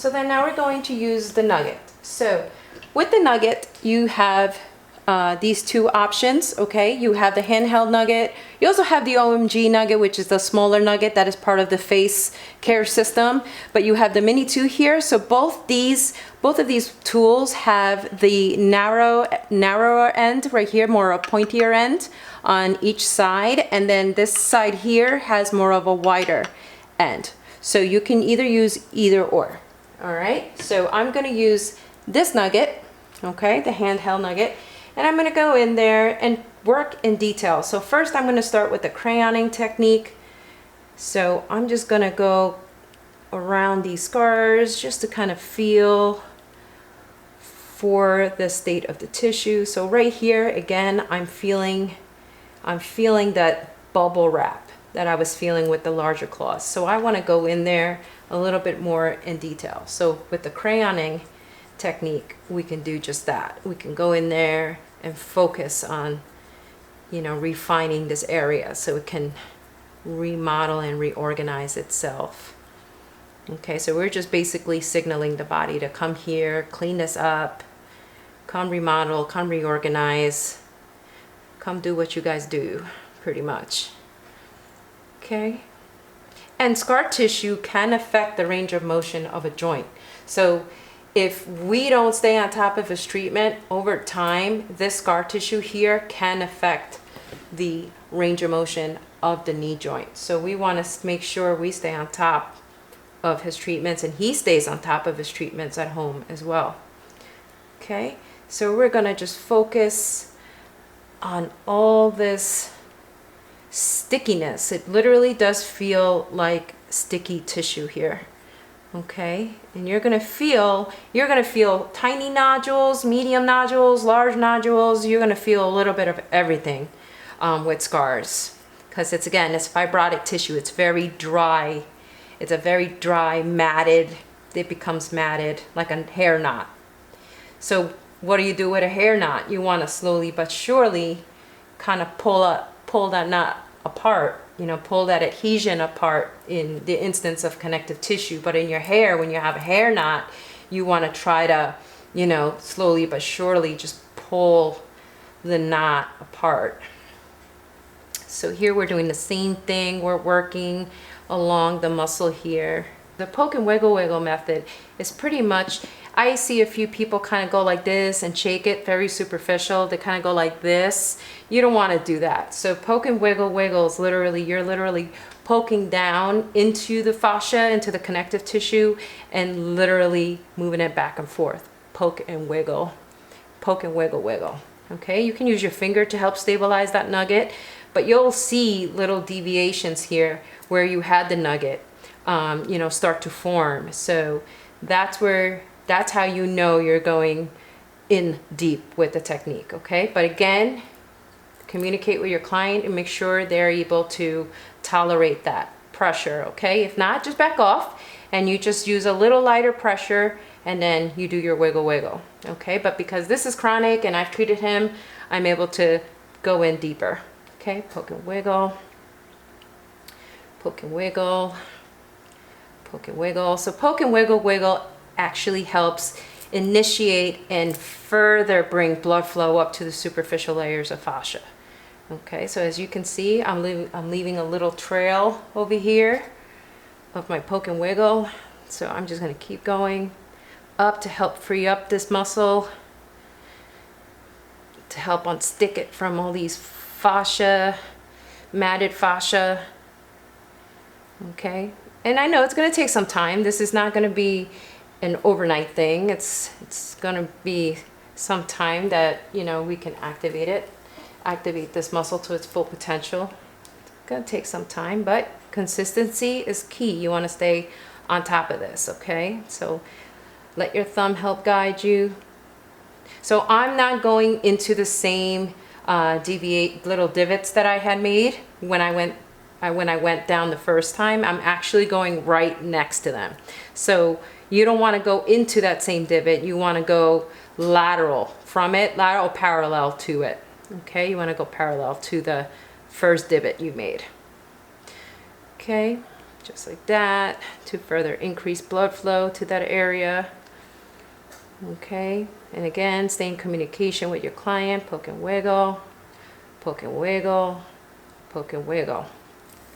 So then now we're going to use the nugget. So with the nugget, you have these two options, okay? You have the handheld nugget. You also have the OMG nugget, which is the smaller nugget that is part of the face care system. But you have the Mini 2 here. So both of these tools have the narrower end right here, more a pointier end on each side. And then this side here has more of a wider end. So you can either use either or, all right? So I'm gonna use this nugget, okay, the handheld nugget. And I'm gonna go in there and work in detail. So first I'm gonna start with the crayoning technique. So I'm just gonna go around these scars just to kind of feel for the state of the tissue. So right here, again, I'm feeling that bubble wrap that I was feeling with the larger claws. So I wanna go in there a little bit more in detail. So with the crayoning technique, we can do just that. We can go in there and focus on, you know, refining this area so it can remodel and reorganize itself. Okay, so we're just basically signaling the body to come here, clean this up, come remodel, come reorganize, come do what you guys do, pretty much. Okay, and scar tissue can affect the range of motion of a joint. So if we don't stay on top of this treatment over time, this scar tissue here can affect the range of motion of the knee joint. So we want to make sure we stay on top of his treatments and he stays on top of his treatments at home as well. Okay, so we're going to just focus on all this stickiness. It literally does feel like sticky tissue here. Okay, and you're gonna feel tiny nodules, medium nodules, large nodules. You're gonna feel a little bit of everything with scars, because it's fibrotic tissue. It's very dry. It's a very dry, matted. It becomes matted like a hair knot. So what do you do with a hair knot? You want to slowly but surely kind of pull that knot apart, you know, pull that adhesion apart in the instance of connective tissue. But in your hair, when you have a hair knot, you want to try to, you know, slowly but surely just pull the knot apart. So here we're doing the same thing. We're working along the muscle here. The poke and wiggle method is pretty much, I see a few people kind of go like this and shake it, very superficial. They kind of go like this. You don't want to do that. So poke and wiggle is literally, you're literally poking down into the fascia, into the connective tissue, and literally moving it back and forth. Poke and wiggle, wiggle. Okay, you can use your finger to help stabilize that nugget, but you'll see little deviations here where you had the nugget, you know, start to form. So that's how you know you're going in deep with the technique, okay? But again, communicate with your client and make sure they're able to tolerate that pressure, okay? If not, just back off and you just use a little lighter pressure and then you do your wiggle, okay? But because this is chronic and I've treated him, I'm able to go in deeper, okay? Poke and wiggle, poke and wiggle, poke and wiggle. So poke and wiggle actually helps initiate and further bring blood flow up to the superficial layers of fascia. Okay, so as you can see, I'm leaving a little trail over here of my poke and wiggle. So I'm just going to keep going up to help free up this muscle, to help unstick it from all these fascia, matted fascia. Okay, and I know it's going to take some time. This is not going to be an overnight thing. It's going to be some time that, you know, we can activate this muscle to its full potential. It's going to take some time, but consistency is key. You want to stay on top of this, okay? So let your thumb help guide you. So I'm not going into the same deviate little divots that I had made when I went down the first time. I'm actually going right next to them. So you don't want to go into that same divot. You want to go lateral from it, lateral parallel to it. Okay, you want to go parallel to the first divot you made. Okay, just like that, to further increase blood flow to that area. Okay, and again, stay in communication with your client. Poke and wiggle, poke and wiggle, poke and wiggle.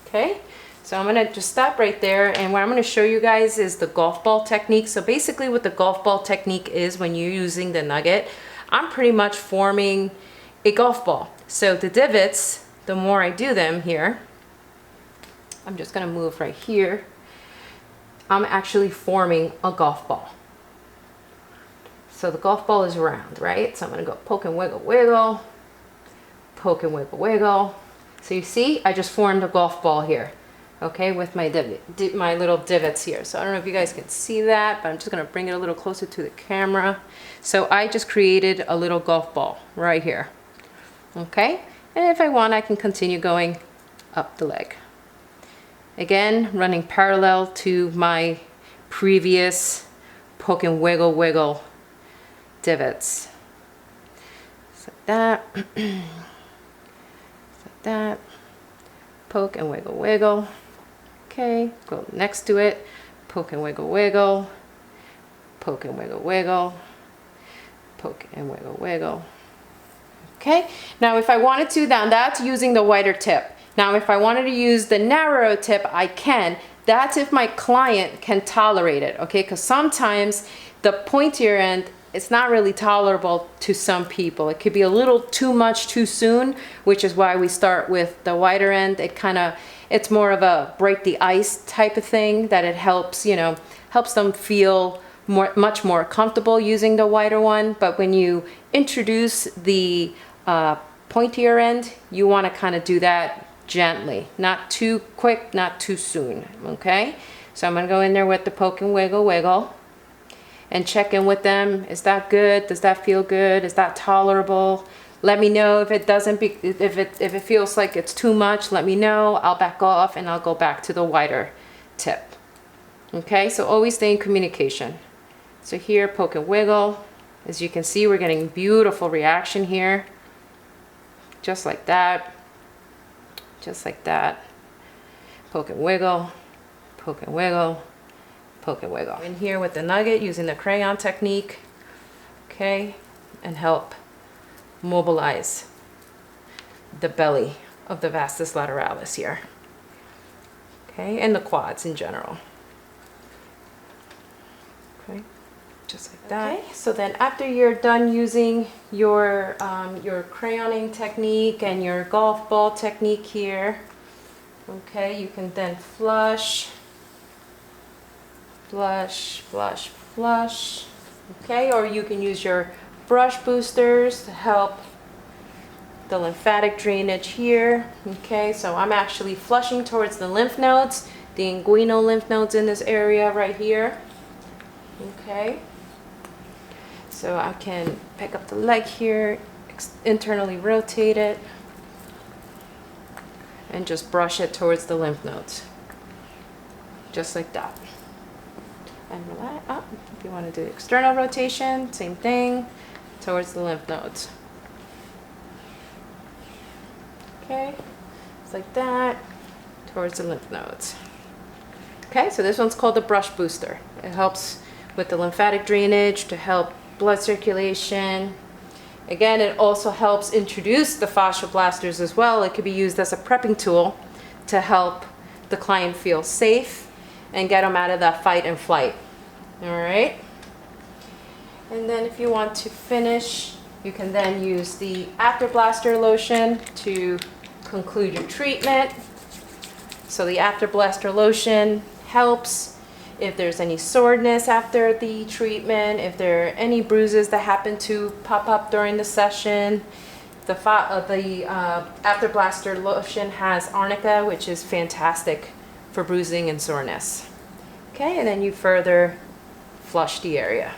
Okay, so I'm gonna just stop right there, and what I'm gonna show you guys is the golf ball technique. So basically what the golf ball technique is, when you're using the nugget, I'm pretty much forming a golf ball. So the divots, the more I do them here, I'm just gonna move right here, I'm actually forming a golf ball. So the golf ball is round, right? So I'm gonna go poke and wiggle, wiggle, poke and wiggle, wiggle. So you see, I just formed a golf ball here, okay, with my my little divots here. So I don't know if you guys can see that, but I'm just gonna bring it a little closer to the camera. So I just created a little golf ball right here, okay? And if I want, I can continue going up the leg. Again, running parallel to my previous poke and wiggle, wiggle divots. Just like that. Just like that. Poke and wiggle, wiggle. Okay, go next to it. Poke and wiggle, wiggle. Poke and wiggle, wiggle. Poke and wiggle, wiggle. Okay, now if I wanted to, now that's using the wider tip. Now if I wanted to use the narrow tip, I can. That's if my client can tolerate it, okay? Because sometimes the pointier end, it's not really tolerable to some people. It could be a little too much too soon, which is why we start with the wider end. It's more of a break the ice type of thing, that it helps, you know, helps them feel much more comfortable using the wider one. But when you introduce the pointier end, you want to kind of do that gently, not too quick, not too soon, okay? So I'm gonna go in there with the poke and wiggle, wiggle, and check in with them. Is that good? Does that feel good? Is that tolerable? Let me know if it doesn't if it feels like it's too much. Let me know. I'll back off and I'll go back to the wider tip. Okay, so always stay in communication. So here, poke and wiggle. As you can see, we're getting beautiful reaction here. Just like that. Just like that. Poke and wiggle, poke and wiggle, poke and wiggle. In here with the nugget, using the crayon technique, okay, and help mobilize the belly of the vastus lateralis here, okay, and the quads in general. Okay, just like that. Okay, so then after you're done using your crayoning technique and your golf ball technique here, okay, you can then flush, flush, flush, flush, okay, or you can use your brush boosters to help the lymphatic drainage here, okay. So I'm actually flushing towards the lymph nodes, the inguinal lymph nodes in this area right here, okay. So I can pick up the leg here, internally rotate it, and just brush it towards the lymph nodes, just like that. And relax up. If you want to do external rotation, same thing, towards the lymph nodes. Okay, just like that, towards the lymph nodes. Okay, so this one's called the brush booster. It helps with the lymphatic drainage, to help blood circulation. Again, it also helps introduce the fascial blasters as well. It could be used as a prepping tool to help the client feel safe and get them out of that fight and flight. All right. And then if you want to finish, you can then use the after blaster lotion to conclude your treatment. So the after blaster lotion helps if there's any soreness after the treatment, if there are any bruises that happen to pop up during the session. The after blaster lotion has arnica, which is fantastic for bruising and soreness. Okay, and then you further flush the area.